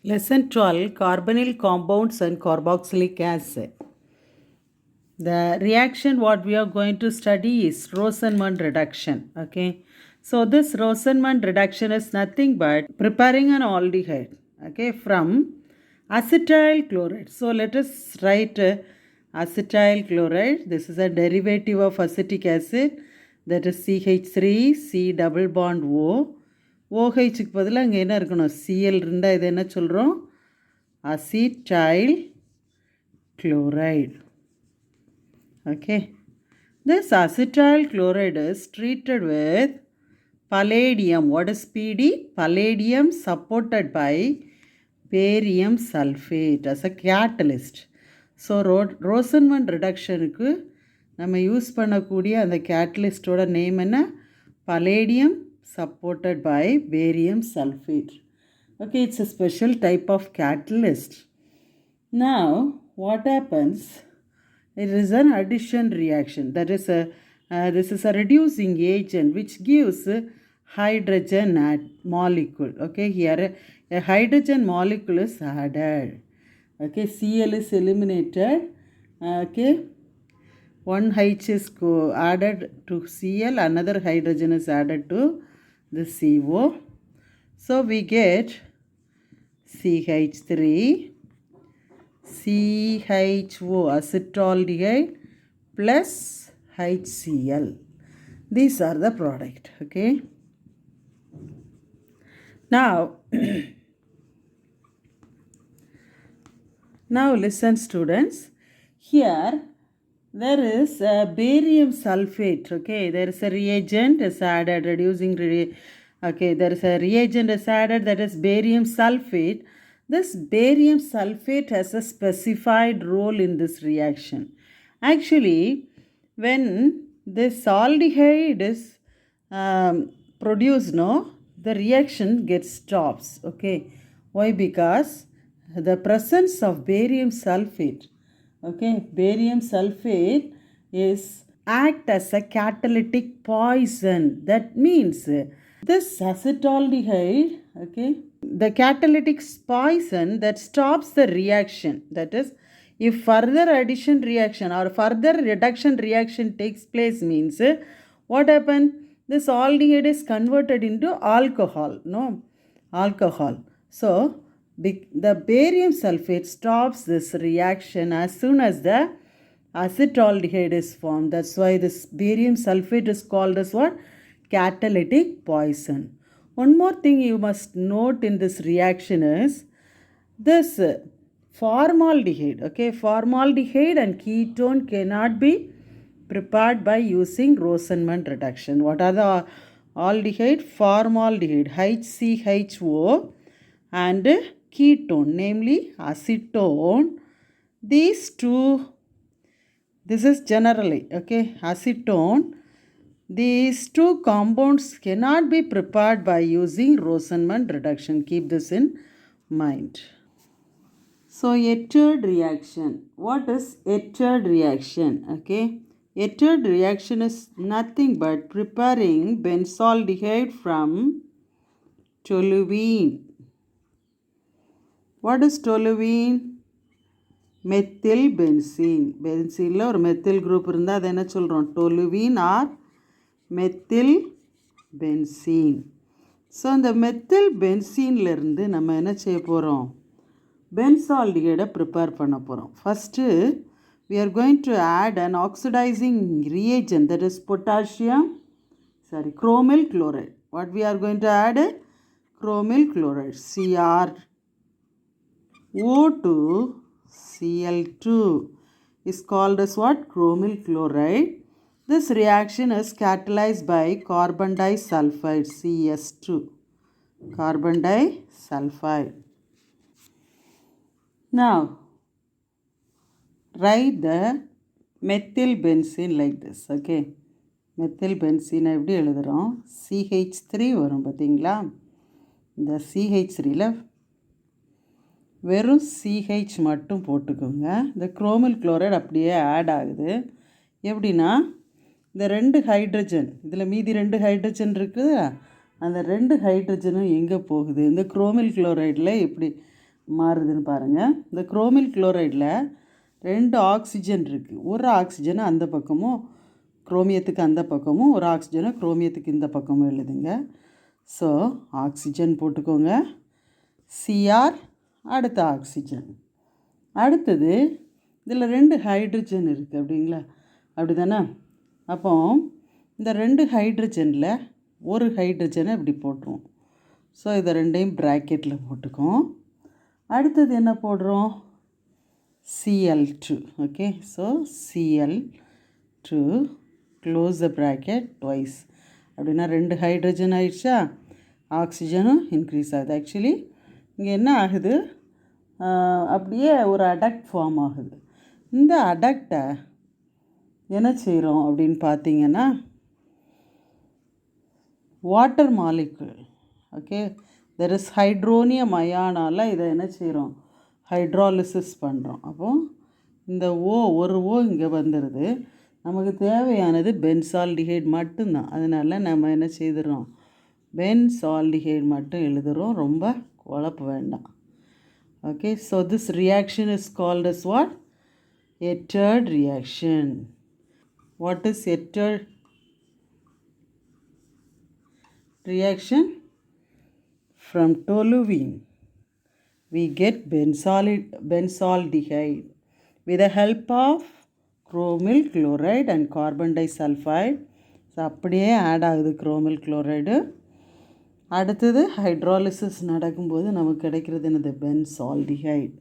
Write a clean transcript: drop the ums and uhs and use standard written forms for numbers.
Lesson 12, Carbonyl compounds and carboxylic acid. The reaction what we are going to study is Rosenmund reduction. Okay. So this Rosenmund reduction is nothing but preparing an aldehyde. Okay. From acetyl chloride. So let us write acetyl chloride. This is a derivative of acetic acid. That is CH3, C double bond O. OHக்கு பதிலாக அங்கே என்ன இருக்கணும் Cl இருந்தால் இது என்ன சொல்கிறோம் acetyl chloride. Okay, this acetyl chloride is treated with palladium. What is PD? Palladium supported by barium sulfate as a catalyst. So Rosenmund reductionக்கு நம்ம use பண்ணக்கூடிய அந்த கேட்டலிஸ்டோட நேம் என்ன palladium supported by barium sulfate. Okay, it's a special type of catalyst. Now what happens, it is an addition reaction, that is this is a reducing agent which gives hydrogen molecule. Okay, here a hydrogen molecule is added. Okay, Cl is eliminated. Okay, one H is added to Cl, another hydrogen is added to the CO. So we get CH3, CHO acetaldehyde plus HCl. These are the product. Okay. Now, now listen students. Here there is a barium sulfate. Okay, there is a reagent is added, reducing okay, there is a reagent is added, that is barium sulfate. This barium sulfate has a specified role in this reaction. Actually, when this aldehyde is produced, no, the reaction gets stops. Okay, why? Because the presence of barium sulfate. Okay, barium sulfate is act as a catalytic poison. That means this acetaldehyde, okay, the catalytic poison that stops the reaction. That is, if further addition reaction or further reduction reaction takes place, means what happened? This aldehyde is converted into alcohol. No, alcohol. So the barium sulfate stops this reaction as soon as the acetaldehyde is formed. That's why this barium sulfate is called as what? Catalytic poison. One more thing you must note in this reaction is this formaldehyde. Okay, formaldehyde and ketone cannot be prepared by using Rosenmund reduction. What are the aldehyde? Formaldehyde, HCHO, and ketone, namely acetone. These two, this is generally, okay, acetone. These two compounds cannot be prepared by using Rosenmund reduction. Keep this in mind. So, Etard reaction. What is Etard reaction? Okay, Etard reaction is nothing but preparing benzaldehyde from toluene. What is toluene? Methyl benzene. பென்சீனில் ஒரு methyl group இருந்தால் அதை என்ன சொல்கிறோம்? Toluene or methyl benzene. So அந்த methyl பென்சீன்லேருந்து நம்ம என்ன செய்ய போகிறோம்? பென்சால்டிஹைடை ப்ரிப்பேர் பண்ண போகிறோம். First we are going to add an oxidizing reagent, that is chromyl chloride. What we are going to add? Chromyl chloride, CrO2 Cl2 is called as what? Chromyl chloride. This reaction is catalyzed by carbon disulfide, CS2. Carbon disulfide. Now, write the methyl benzene like this. Okay, methyl benzene எப்படி எழுதுகிறோம்? CH3 வரும் பார்த்தீங்களா? இந்த CH3ல வெறும் CH மட்டும் போட்டுக்கோங்க. இந்த குரோமில் chloride அப்படியே ஆட் ஆகுது. எப்படின்னா, இந்த ரெண்டு ஹைட்ரஜன், இதில் மீதி ரெண்டு ஹைட்ரஜன் இருக்குது, அந்த ரெண்டு ஹைட்ரஜனும் எங்கே போகுது? இந்த குரோமில் குளோரைடில் இப்படி மாறுதுன்னு பாருங்கள். இந்த குரோமில் குளோரைடில் 2 ஆக்சிஜன் இருக்குது. ஒரு ஆக்சிஜனை அந்த பக்கமும் குரோமியத்துக்கு அந்த பக்கமும், ஒரு ஆக்சிஜனை குரோமியத்துக்கு இந்த பக்கமும் எழுதுங்க. ஸோ ஆக்சிஜன் போட்டுக்கோங்க, சிஆர், அடுத்த ஆக்சிஜன். அடுத்தது இதில் 2 ஹைட்ரஜன் இருக்குது அப்படிங்களா, அப்படி தானே? அப்போ இந்த 2 ஹைட்ரஜனில் ஒரு ஹைட்ரஜனை இப்படி போட்டுருவோம். ஸோ இதை ரெண்டையும் ப்ராக்கெட்டில் போட்டுக்கோம். அடுத்தது என்ன போடுறோம்? Cl2. Okay, so Cl2 close the bracket twice. அப்படின்னா 2 ஹைட்ரஜன் ஆயிடுச்சா, ஆக்சிஜனும் இன்க்ரீஸ் ஆகுது. ஆக்சுவலி இங்கே என்ன ஆகுது, அப்படியே ஒரு அடக்ட் ஃபார்ம் ஆகுது. இந்த அடக்டை என்ன செய்கிறோம் அப்படின்னு பார்த்தீங்கன்னா, water molecule, okay, there is hydronium அயானால் இதை என்ன செய்கிறோம், ஹைட்ராலிசிஸ் பண்ணுறோம். அப்போது இந்த ஒரு ஓ இங்கே வந்துடுது. நமக்கு தேவையானது பென்சால்டிஹைட் மட்டும்தான். அதனால் நம்ம என்ன செய்துடுறோம், பென்சால்டிஹைட் மட்டும் எழுதுகிறோம். ரொம்ப குழப்ப வேண்டாம். Okay, so this reaction is called as what? Ettard reaction. What is Ettard reaction? From toluene we get benzaldehyde with the help of chromyl chloride and carbon disulfide. So அப்படியே ஆட் ஆகுது குரோமில் chloride. அடுத்தது hydrolysis நடக்கும்போது நமக்கு கிடைக்கிறது என்னது, benzaldehyde.